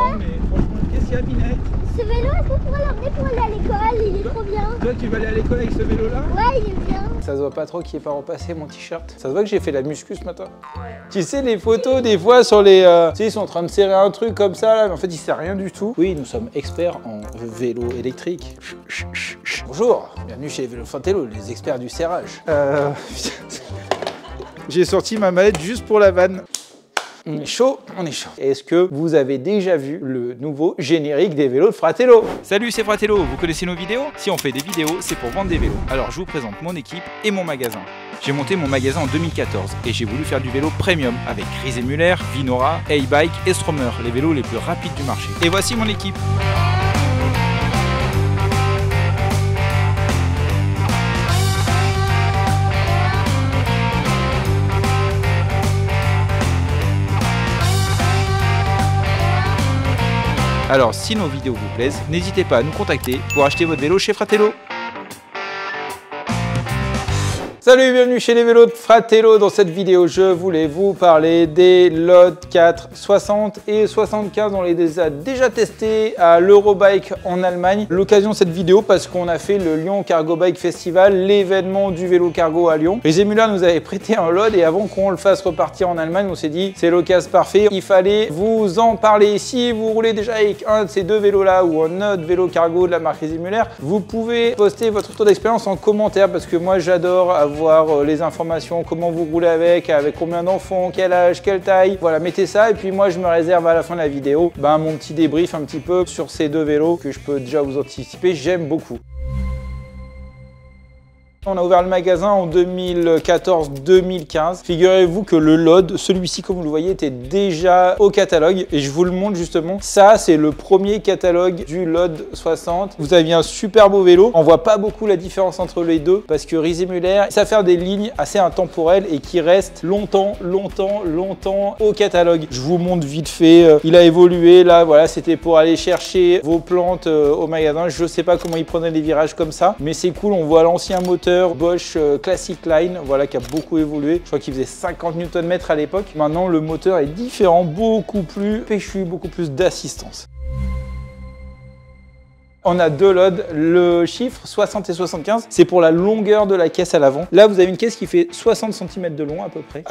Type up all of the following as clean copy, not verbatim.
longtemps, mais franchement, qu'est-ce qu'il y a, Binette? Ce vélo, est-ce qu'on pourrait l'emmener pour aller à l'école? Il est trop bien. Toi, tu vas aller à l'école avec ce vélo-là? Ouais, il est bien. Ça se voit pas trop qui est pas repassé mon t-shirt. Ça se voit que j'ai fait la muscu ce matin. Tu sais, les photos, des fois, sur les... tu sais, ils sont en train de serrer un truc comme ça, là, mais en fait, il sert rien du tout. Oui, nous sommes experts en vélo électrique. Bonjour, bienvenue chez Vélo Fratello, les experts du serrage. J'ai sorti ma mallette juste pour la vanne. On est chaud, on est chaud. Est-ce que vous avez déjà vu le nouveau générique des vélos de Fratello? Salut, c'est Fratello, vous connaissez nos vidéos? Si on fait des vidéos, c'est pour vendre des vélos. Alors je vous présente mon équipe et mon magasin. J'ai monté mon magasin en 2014 et j'ai voulu faire du vélo premium avec Riesemuller, Vinora, A-Bike et Stromer, les vélos les plus rapides du marché. Et voici mon équipe. Alors si nos vidéos vous plaisent, n'hésitez pas à nous contacter pour acheter votre vélo chez Fratello. Salut, bienvenue chez les vélos de Fratello. Dans cette vidéo, je voulais vous parler des LOD 4 60 et 75. On les a déjà testés à l'Eurobike en Allemagne. L'occasion de cette vidéo parce qu'on a fait le Lyon Cargo Bike Festival, l'événement du vélo cargo à Lyon. Riesemuller nous avait prêté un LOD et avant qu'on le fasse repartir en Allemagne, on s'est dit c'est l'occasion parfait. Il fallait vous en parler. Si vous roulez déjà avec un de ces deux vélos là ou un autre vélo cargo de la marque Riesemuller, vous pouvez poster votre retour d'expérience en commentaire parce que moi j'adore avoir les informations, comment vous roulez avec combien d'enfants, quel âge, quelle taille. Voilà, mettez ça et puis moi je me réserve à la fin de la vidéo mon petit débrief un petit peu sur ces deux vélos que je peux déjà vous anticiper, j'aime beaucoup. On a ouvert le magasin en 2014-2015. Figurez-vous que le LOD, celui-ci comme vous le voyez, était déjà au catalogue et je vous le montre justement. Ça, c'est le premier catalogue du LOD 60. Vous avez un super beau vélo. On voit pas beaucoup la différence entre les deux parce que Riesemuller sait faire des lignes assez intemporelles et qui restent longtemps au catalogue. Je vous montre vite fait. Il a évolué là. Voilà, c'était pour aller chercher vos plantes au magasin. Je sais pas comment il prenait les virages comme ça, mais c'est cool. On voit l'ancien moteur Bosch Classic Line, voilà, qui a beaucoup évolué. Je crois qu'il faisait 50 Nm à l'époque. Maintenant, le moteur est différent, beaucoup plus péchu, beaucoup plus d'assistance. On a deux LOD, le chiffre 60 et 75, c'est pour la longueur de la caisse à l'avant. Là, vous avez une caisse qui fait 60 cm de long à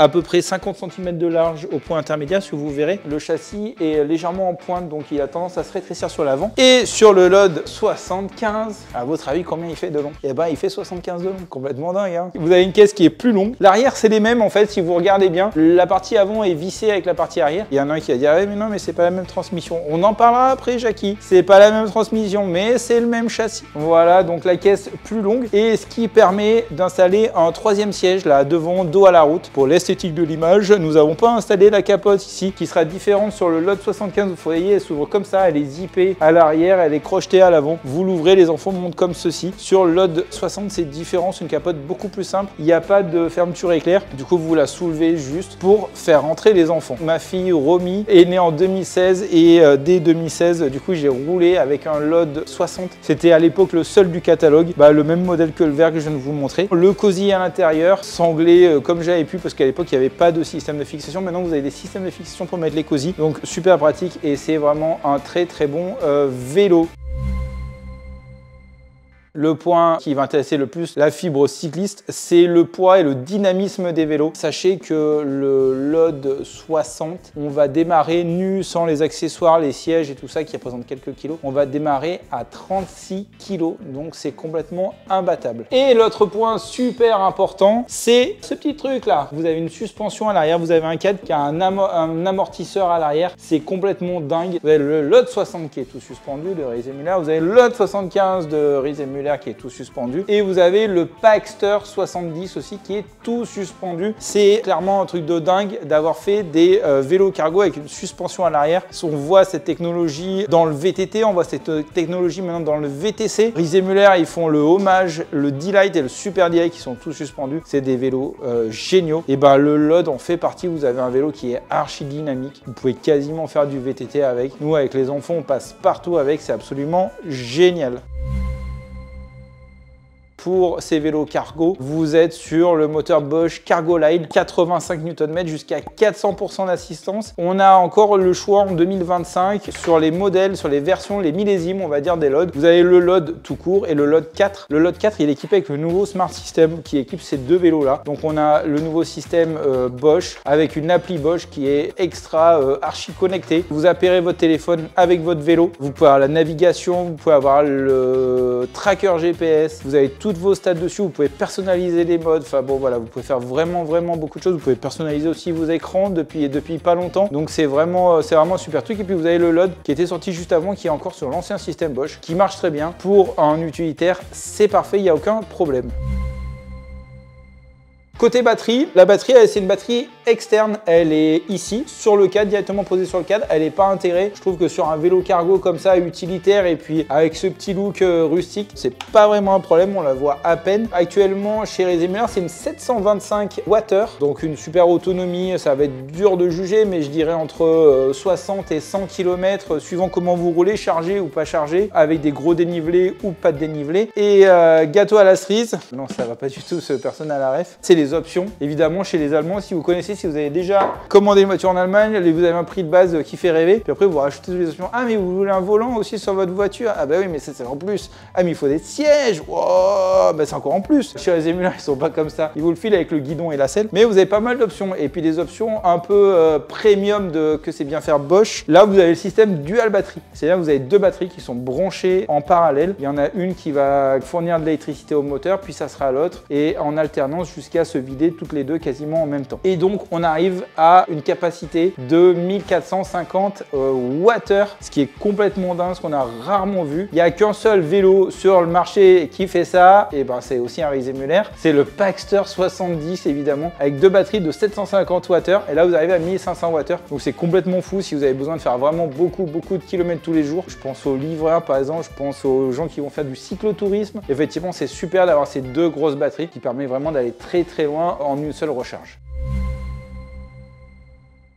peu près 50 cm de large au point intermédiaire, si vous verrez. Le châssis est légèrement en pointe, donc il a tendance à se rétrécir sur l'avant. Et sur le LOD 75, à votre avis, combien il fait de long? Eh ben, il fait 75 de long, complètement dingue, hein. Vous avez une caisse qui est plus longue. L'arrière, c'est les mêmes, en fait, si vous regardez bien. La partie avant est vissée avec la partie arrière. Il y en a un qui va dire, mais non, mais c'est pas la même transmission. On en parlera après, Jackie. C'est pas la même transmission, mais c'est le même châssis. Voilà, donc la caisse plus longue et ce qui permet d'installer un troisième siège là devant, dos à la route. Pour l'esthétique de l'image, nous n'avons pas installé la capote ici qui sera différente sur le LOD 75. Vous voyez, elle s'ouvre comme ça, elle est zippée à l'arrière, elle est crochetée à l'avant. Vous l'ouvrez, les enfants montent comme ceci. Sur le LOD 60, c'est différent, c'est une capote beaucoup plus simple. Il n'y a pas de fermeture éclair. Du coup, vous la soulevez juste pour faire entrer les enfants. Ma fille Romy est née en 2016 et dès 2016, du coup, j'ai roulé avec un LOD 60. C'était à l'époque le seul du catalogue, le même modèle que le vert que je viens de vous montrer. Le cosy à l'intérieur, sanglé comme j'avais pu parce qu'à l'époque il n'y avait pas de système de fixation. Maintenant vous avez des systèmes de fixation pour mettre les cosy, donc super pratique et c'est vraiment un très bon vélo. Le point qui va intéresser le plus la fibre cycliste, c'est le poids et le dynamisme des vélos. Sachez que le LOD 60, on va démarrer nu, sans les accessoires, les sièges et tout ça qui représentent quelques kilos. On va démarrer à 36 kilos, donc c'est complètement imbattable. Et l'autre point super important, c'est ce petit truc là. Vous avez une suspension à l'arrière, vous avez un cadre qui a un amortisseur à l'arrière. C'est complètement dingue. Vous avez le LOD 60 qui est tout suspendu de Riesemuller, vous avez le LOD 75 de Riesemuller qui est tout suspendu et vous avez le Paxter 70 aussi qui est tout suspendu. C'est clairement un truc de dingue d'avoir fait des vélos cargo avec une suspension à l'arrière. On voit cette technologie dans le VTT, on voit cette technologie maintenant dans le VTC. Riesemuller, ils font le Hommage, le D-Lite et le Super D-Lite qui sont tous suspendus. C'est des vélos géniaux. Et le LOD en fait partie. Vous avez un vélo qui est archi dynamique. Vous pouvez quasiment faire du VTT avec. Nous, avec les enfants, on passe partout avec. C'est absolument génial. pour ces vélos cargo, vous êtes sur le moteur Bosch Cargo Line, 85 Nm jusqu'à 400% d'assistance. On a encore le choix en 2025 sur les modèles, sur les versions, les millésimes, on va dire, des LOD. Vous avez le LOD tout court et le LOD 4. Le LOD 4, il est équipé avec le nouveau Smart System qui équipe ces deux vélos-là. Donc on a le nouveau système Bosch avec une appli Bosch qui est extra archi connectée. Vous appairez votre téléphone avec votre vélo. Vous pouvez avoir la navigation, vous pouvez avoir le tracker GPS. Vous avez toutes vos stats dessus. Vous pouvez personnaliser les modes. Enfin bon, voilà, vous pouvez faire vraiment beaucoup de choses. Vous pouvez personnaliser aussi vos écrans depuis pas longtemps. Donc c'est vraiment un super truc. Et puis vous avez le LOD qui était sorti juste avant, qui est encore sur l'ancien système Bosch, qui marche très bien. Pour un utilitaire, c'est parfait, il n'y a aucun problème. Côté batterie, la batterie, c'est une batterie externe. Elle est ici, sur le cadre, directement posée sur le cadre. Elle n'est pas intégrée. Je trouve que sur un vélo cargo comme ça, utilitaire, et puis avec ce petit look rustique, c'est pas vraiment un problème. On la voit à peine. Actuellement, chez Rise Müller, c'est une 725 Wh. Donc une super autonomie. Ça va être dur de juger, mais je dirais entre 60 et 100 km, suivant comment vous roulez, chargé ou pas chargé, avec des gros dénivelés ou pas de dénivelé. Et gâteau à la cerise. Non, ça va pas du tout, ce personne à la ref. C'est les options, évidemment, chez les Allemands. Si vous connaissez, si vous avez déjà commandé une voiture en Allemagne, vous avez un prix de base qui fait rêver, puis après vous rajoutez les options. Ah, mais vous voulez un volant aussi sur votre voiture? Ah bah oui, mais c'est en plus. Ah, mais il faut des sièges. Wow, bah c'est encore en plus. Chez les Müller, ils sont pas comme ça. Ils vous le filent avec le guidon et la selle, mais vous avez pas mal d'options. Et puis des options un peu premium que c'est bien faire Bosch. Là, vous avez le système dual batterie. C'est-à-dire que vous avez deux batteries qui sont branchées en parallèle. Il y en a une qui va fournir de l'électricité au moteur, puis ça sera l'autre, et en alternance jusqu'à se vider toutes les deux quasiment en même temps. Et donc on arrive à une capacité de 1450 Wh, ce qui est complètement dingue, ce qu'on a rarement vu. Il n'y a qu'un seul vélo sur le marché qui fait ça, et ben c'est aussi un Rise Müller, c'est le Paxter 70 évidemment, avec deux batteries de 750 Wh, et là vous arrivez à 1500 Wh. Donc c'est complètement fou si vous avez besoin de faire vraiment beaucoup de kilomètres tous les jours. Je pense aux livreurs par exemple, je pense aux gens qui vont faire du cyclotourisme. Effectivement, c'est super d'avoir ces deux grosses batteries qui permettent vraiment d'aller très loin en une seule recharge.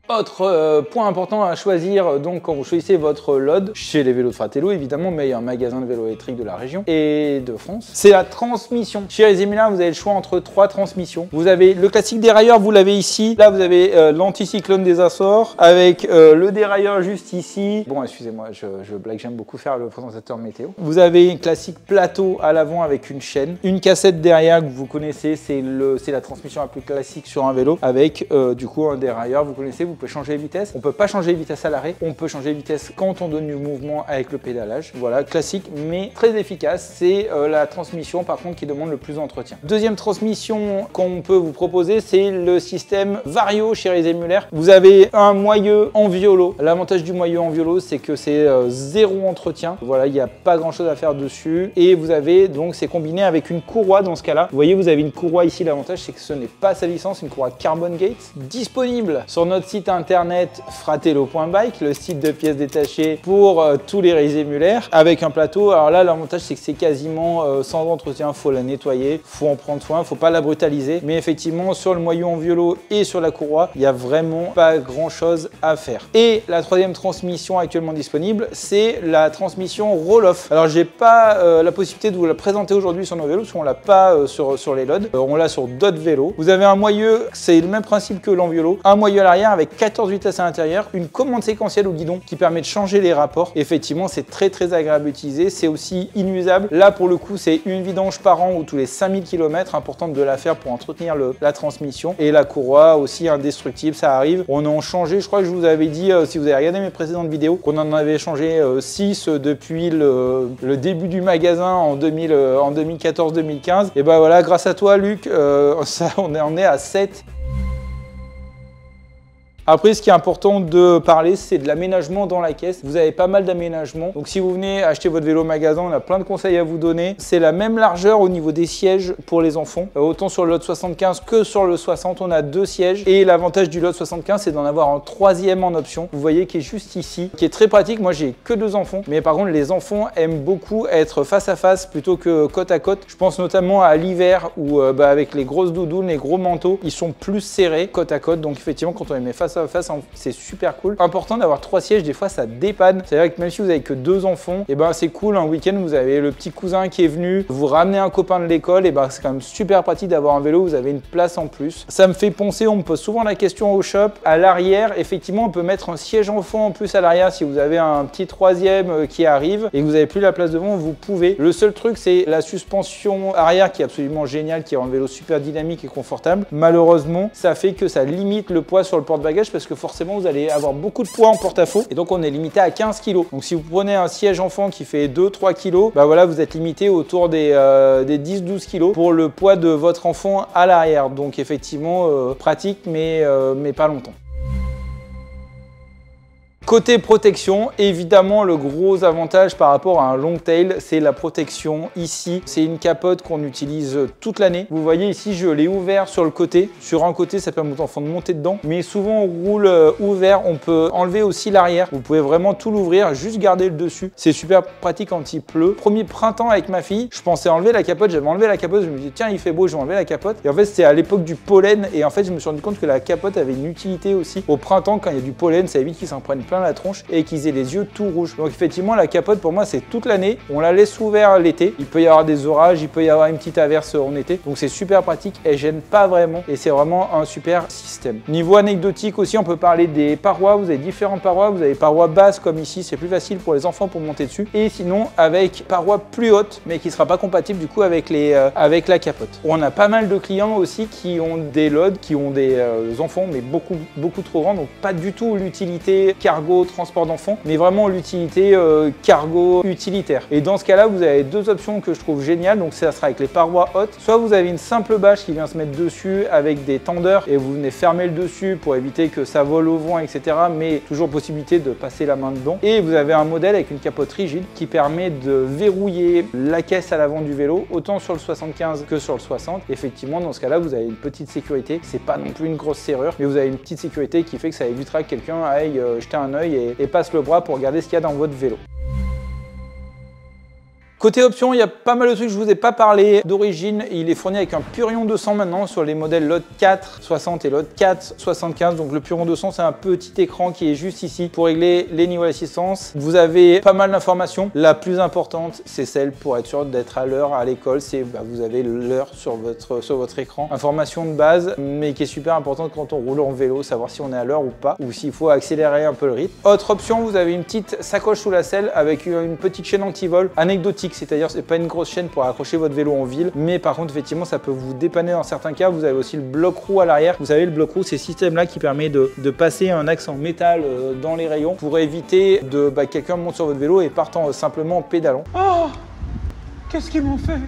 Autre point important à choisir donc quand vous choisissez votre LOD chez les vélos de Fratello, évidemment, mais il y a un magasin de vélos électriques de la région et de France, c'est la transmission. Chez Rise Müller, vous avez le choix entre trois transmissions. Vous avez le classique dérailleur, vous l'avez ici. Là, vous avez l'anticyclone des Açores avec le dérailleur juste ici. Bon, excusez-moi, je blague, j'aime beaucoup faire le présentateur météo. Vous avez un classique plateau à l'avant avec une chaîne, une cassette derrière que vous connaissez, c'est la transmission la plus classique sur un vélo avec du coup un dérailleur. Vous connaissez, vous pouvez changer les vitesses. On peut pas changer les vitesses à l'arrêt, on peut changer les vitesses quand on donne du mouvement avec le pédalage. Voilà, classique mais très efficace. C'est la transmission par contre qui demande le plus d'entretien. Deuxième transmission qu'on peut vous proposer, c'est le système Vario chez Rise Müller. Vous avez un moyeu en violo. L'avantage du moyeu en violo, c'est que c'est zéro entretien. Voilà, il n'y a pas grand chose à faire dessus. Et vous avez donc, c'est combiné avec une courroie dans ce cas-là. Vous voyez, vous avez une courroie ici. L'avantage, c'est que ce n'est pas salissant, c'est une courroie Carbon Gate disponible sur notre site internet fratello.bike, le site de pièces détachées pour tous les Rise Müller avec un plateau. Alors là, l'avantage, c'est que c'est quasiment sans entretien. Il faut la nettoyer, il faut en prendre soin, il ne faut pas la brutaliser. Mais effectivement, sur le moyeu en violo et sur la courroie, il n'y a vraiment pas grand chose à faire. Et la troisième transmission actuellement disponible, c'est la transmission roll-off. Alors, j'ai pas la possibilité de vous la présenter aujourd'hui sur nos vélos, parce qu'on l'a pas sur les LOD. On l'a sur d'autres vélos. Vous avez un moyeu, c'est le même principe que l'enviolo. Un moyeu à l'arrière avec 14 vitesses à l'intérieur, une commande séquentielle au guidon qui permet de changer les rapports. Effectivement, c'est très agréable à utiliser. C'est aussi inusable. Là, pour le coup, c'est une vidange par an ou tous les 5000 km. Important de la faire pour entretenir la transmission. Et la courroie aussi indestructible, ça arrive. On en changé, je crois que je vous avais dit, si vous avez regardé mes précédentes vidéos, qu'on en avait changé 6 depuis le début du magasin en 2014-2015. Et ben voilà, grâce à toi, Luc, on est à 7. Après, ce qui est important de parler, c'est de l'aménagement dans la caisse. Vous avez pas mal d'aménagements. Donc, si vous venez acheter votre vélo au magasin, on a plein de conseils à vous donner. C'est la même largeur au niveau des sièges pour les enfants. Autant sur le LOD 75 que sur le 60, on a 2 sièges. Et l'avantage du LOD 75, c'est d'en avoir un 3e en option. Vous voyez qui est juste ici, qui est très pratique. Moi, j'ai que 2 enfants. Mais par contre, les enfants aiment beaucoup être face à face plutôt que côte à côte. Je pense notamment à l'hiver où avec les grosses doudounes, les gros manteaux, ils sont plus serrés côte à côte. Donc, effectivement, quand on les met face face à face, c'est super cool. Important d'avoir 3 sièges, des fois ça dépanne. C'est-à-dire que même si vous avez que 2 enfants, et ben c'est cool, un week-end vous avez le petit cousin qui est venu, vous ramenez un copain de l'école, et ben c'est quand même super pratique d'avoir un vélo, vous avez une place en plus. Ça me fait penser, on me pose souvent la question au shop, à l'arrière, effectivement on peut mettre un siège enfant en plus à l'arrière si vous avez un petit 3e qui arrive et que vous n'avez plus la place devant, vous pouvez. Le seul truc c'est la suspension arrière qui est absolument géniale, qui rend le vélo super dynamique et confortable. Malheureusement, ça fait que ça limite le poids sur le porte-bagages parce que forcément vous allez avoir beaucoup de poids en porte-à-faux et donc on est limité à 15 kg. Donc si vous prenez un siège enfant qui fait 2-3 kg, bah voilà, vous êtes limité autour des 10-12 kg pour le poids de votre enfant à l'arrière. Donc effectivement pratique mais pas longtemps. Côté protection, évidemment le gros avantage par rapport à un long tail, c'est la protection ici. C'est une capote qu'on utilise toute l'année. Vous voyez ici, je l'ai ouvert sur le côté. Sur un côté, ça permet aux enfants de monter dedans. Mais souvent, on roule ouvert. On peut enlever aussi l'arrière. Vous pouvez vraiment tout l'ouvrir, juste garder le dessus. C'est super pratique quand il pleut. Premier printemps avec ma fille, je pensais enlever la capote. J'avais enlevé la capote. Je me dis tiens, il fait beau, je vais enlever la capote. Et en fait, c'était à l'époque du pollen. Et en fait, je me suis rendu compte que la capote avait une utilité aussi. Au printemps, quand il y a du pollen, ça évite qu'ils s'en prennent plein la tronche et qu'ils aient les yeux tout rouges. Donc effectivement la capote pour moi c'est toute l'année, on la laisse ouverte l'été, il peut y avoir des orages, il peut y avoir une petite averse en été, donc c'est super pratique, elle gêne pas vraiment et c'est vraiment un super système. Niveau anecdotique aussi, on peut parler des parois, vous avez différentes parois, vous avez parois basses comme ici, c'est plus facile pour les enfants pour monter dessus, et sinon avec parois plus hautes mais qui sera pas compatible du coup avec la capote. On a pas mal de clients aussi qui ont des lods, qui ont des enfants mais beaucoup trop grands, donc pas du tout l'utilité cargo, transport d'enfants, mais vraiment l'utilité cargo utilitaire. Et dans ce cas-là, vous avez 2 options que je trouve géniales. Donc ça sera avec les parois hautes. Soit vous avez une simple bâche qui vient se mettre dessus avec des tendeurs et vous venez fermer le dessus pour éviter que ça vole au vent, etc. Mais toujours possibilité de passer la main dedans. Et vous avez un modèle avec une capote rigide qui permet de verrouiller la caisse à l'avant du vélo, autant sur le 75 que sur le 60. Effectivement, dans ce cas-là, vous avez une petite sécurité. C'est pas non plus une grosse serrure, mais vous avez une petite sécurité qui fait que ça évitera que quelqu'un aille jeter un œil et passe le bras pour regarder ce qu'il y a dans votre vélo. Côté option, il y a pas mal de trucs, je vous ai pas parlé d'origine. Il est fourni avec un Purion 200 maintenant sur les modèles Lot 4 60 et Lot 4 75. Donc le Purion 200, c'est un petit écran qui est juste ici pour régler les niveaux d'assistance. Vous avez pas mal d'informations. La plus importante, c'est celle pour être sûr d'être à l'heure à l'école. C'est vous avez l'heure sur votre écran. Information de base, mais qui est super importante quand on roule en vélo, savoir si on est à l'heure ou pas, ou s'il faut accélérer un peu le rythme. Autre option, vous avez une petite sacoche sous la selle avec une petite chaîne anti-vol anecdotique. C'est-à-dire c'est pas une grosse chaîne pour accrocher votre vélo en ville, mais par contre effectivement ça peut vous dépanner dans certains cas. Vous avez aussi le bloc-roue à l'arrière. Vous savez, le bloc-roue, c'est ce système là qui permet de passer un axe en métal dans les rayons pour éviter que quelqu'un monte sur votre vélo et partant simplement en pédalant. Oh, qu'est-ce qu'ils m'ont fait?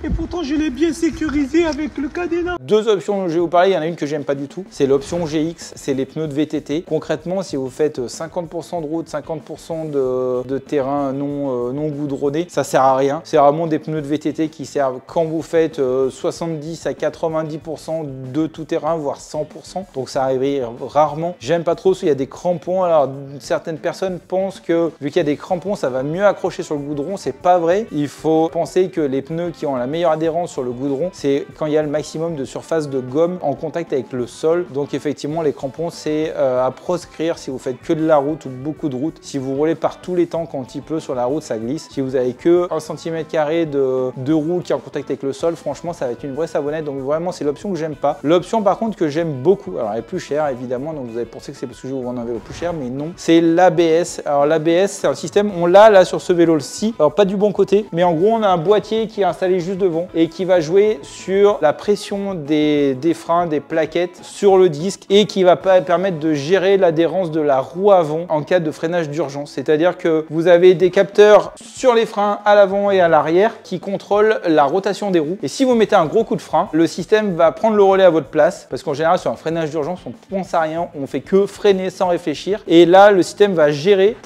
Et pourtant, je l'ai bien sécurisé avec le cadenas. 2 options dont je vais vous parler, il y en a une que j'aime pas du tout, c'est l'option GX, c'est les pneus de VTT. Concrètement, si vous faites 50% de route, 50% de terrain non goudronné, ça sert à rien. C'est vraiment des pneus de VTT qui servent quand vous faites 70 à 90% de tout terrain, voire 100%. Donc ça arrive rarement. J'aime pas trop s'il y a des crampons. Alors certaines personnes pensent que vu qu'il y a des crampons, ça va mieux accrocher sur le goudron. C'est pas vrai. Il faut penser que les pneus qui ont la meilleure adhérence sur le goudron, c'est quand il y a le maximum de surface de gomme en contact avec le sol. Donc effectivement, les crampons, c'est à proscrire si vous faites que de la route ou beaucoup de route. Si vous roulez par tous les temps, quand il pleut sur la route, ça glisse. Si vous avez que 1 cm² de roue qui est en contact avec le sol, franchement, ça va être une vraie savonnette. Donc vraiment, c'est l'option que j'aime pas. L'option par contre que j'aime beaucoup, alors elle est plus chère évidemment, donc vous avez pensé que c'est parce que je vous vends un vélo plus cher, mais non. C'est l'ABS. Alors l'ABS, c'est un système, on l'a là sur ce vélo-ci. Alors pas du bon côté, mais en gros, on a un boîtier qui est installé juste devant et qui va jouer sur la pression des freins, des plaquettes sur le disque et qui va permettre de gérer l'adhérence de la roue avant en cas de freinage d'urgence. C'est-à-dire que vous avez des capteurs sur les freins à l'avant et à l'arrière qui contrôlent la rotation des roues. Et si vous mettez un gros coup de frein, le système va prendre le relais à votre place parce qu'en général sur un freinage d'urgence, on pense à rien, on fait que freiner sans réfléchir. Et là, le système va gérer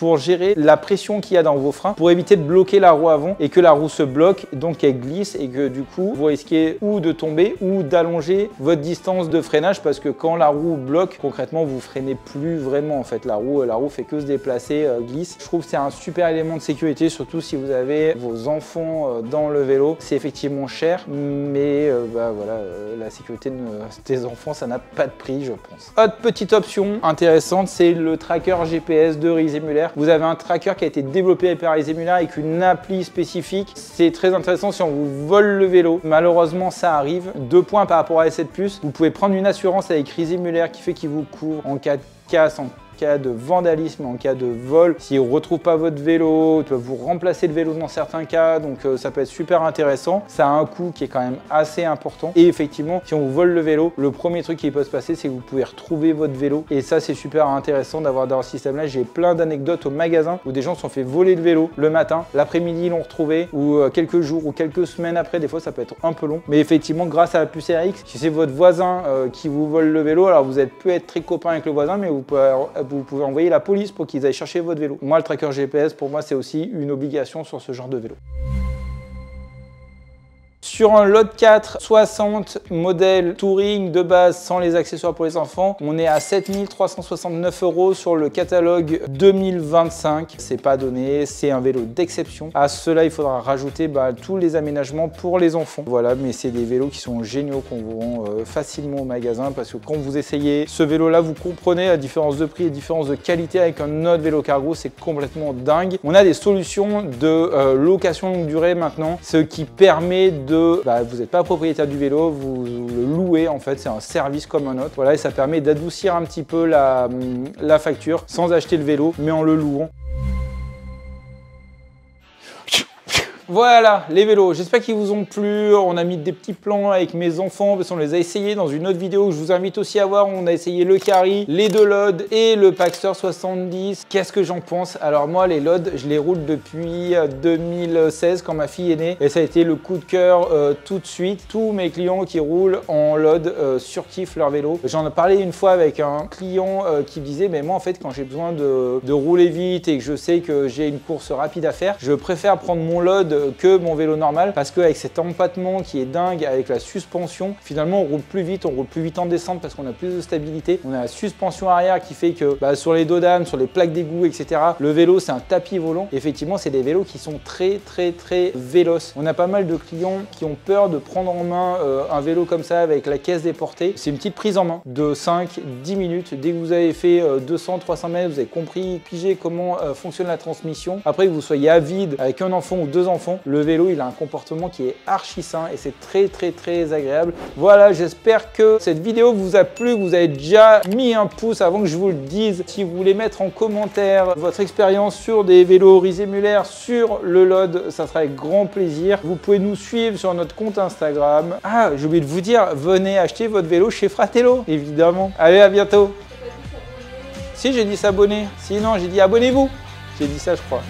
la pression qu'il y a dans vos freins pour éviter de bloquer la roue avant et que la roue se bloque, donc elle glisse et c'est que du coup, vous risquez ou de tomber ou d'allonger votre distance de freinage parce que quand la roue bloque, concrètement, vous freinez plus vraiment en fait. La roue fait que se déplacer, glisse. Je trouve que c'est un super élément de sécurité, surtout si vous avez vos enfants dans le vélo. C'est effectivement cher, mais voilà, la sécurité de tes enfants, ça n'a pas de prix, je pense. Autre petite option intéressante, c'est le tracker GPS de Rise & Müller. Vous avez un tracker qui a été développé par Rise & Müller avec une appli spécifique. C'est très intéressant si on vous vole le vélo. Malheureusement, ça arrive. 2 points par rapport à S7+. Vous pouvez prendre une assurance avec Rise & Müller qui fait qu'il vous couvre en cas de casse, en cas de vandalisme, en cas de vol. S'ils ne retrouvent pas votre vélo, ils peuvent vous remplacer le vélo dans certains cas, donc ça peut être super intéressant. Ça a un coût qui est quand même assez important. Et effectivement, si on vous vole le vélo, le premier truc qui peut se passer, c'est que vous pouvez retrouver votre vélo. Et ça, c'est super intéressant d'avoir dans ce système-là. J'ai plein d'anecdotes au magasin où des gens se sont fait voler le vélo le matin, l'après-midi, ils l'ont retrouvé, ou quelques jours ou quelques semaines après. Des fois, ça peut être un peu long. Mais effectivement, grâce à la puce RX, si c'est votre voisin qui vous vole le vélo, alors vous peut être très copain avec le voisin, mais vous pouvez envoyer la police pour qu'ils aillent chercher votre vélo. Moi, le tracker GPS, pour moi, c'est aussi une obligation sur ce genre de vélo. Sur un Load 4 60 modèle Touring de base sans les accessoires pour les enfants, on est à 7 369 € sur le catalogue 2025. C'est pas donné, c'est un vélo d'exception. À cela, il faudra rajouter tous les aménagements pour les enfants. Voilà, mais c'est des vélos qui sont géniaux qu'on vous rend facilement au magasin parce que quand vous essayez ce vélo-là, vous comprenez la différence de prix et la différence de qualité avec un autre vélo cargo. C'est complètement dingue. On a des solutions de location longue durée maintenant, ce qui permet de vous n'êtes pas propriétaire du vélo, vous le louez en fait, c'est un service comme un autre. Voilà, et ça permet d'adoucir un petit peu la facture sans acheter le vélo, mais en le louant. Voilà les vélos, j'espère qu'ils vous ont plu. On a mis des petits plans avec mes enfants parce qu'on les a essayés dans une autre vidéo que je vous invite aussi à voir. On a essayé le Carry, les 2 Load et le Paxter 70. Qu'est-ce que j'en pense? Alors moi, les Load, je les roule depuis 2016 quand ma fille est née et ça a été le coup de cœur tout de suite. Tous mes clients qui roulent en Load surkiffent leur vélo. J'en ai parlé une fois avec un client qui me disait mais moi en fait quand j'ai besoin de rouler vite et que je sais que j'ai une course rapide à faire, je préfère prendre mon Load que mon vélo normal parce qu'avec cet empattement qui est dingue, avec la suspension, finalement on roule plus vite en descente parce qu'on a plus de stabilité. On a la suspension arrière qui fait que sur les dos d'âne, sur les plaques d'égout, etc. le vélo c'est un tapis volant. Effectivement, c'est des vélos qui sont très véloces. On a pas mal de clients qui ont peur de prendre en main un vélo comme ça avec la caisse déportée. C'est une petite prise en main de 5-10 minutes. Dès que vous avez fait 200-300 mètres, vous avez compris, pigé comment fonctionne la transmission. Après que vous soyez à vide avec un enfant ou 2 enfants, le vélo il a un comportement qui est archi sain et c'est très agréable. Voilà, j'espère que cette vidéo vous a plu, que vous avez déjà mis un pouce avant que je vous le dise. Si vous voulez mettre en commentaire votre expérience sur des vélos Rise & Müller, sur le Load, ça sera avec grand plaisir. Vous pouvez nous suivre sur notre compte Instagram. Ah, j'ai oublié de vous dire, venez acheter votre vélo chez Fratello, évidemment. Allez, à bientôt. Si, j'ai dit s'abonner. Sinon, j'ai dit abonnez-vous. J'ai dit ça, je crois.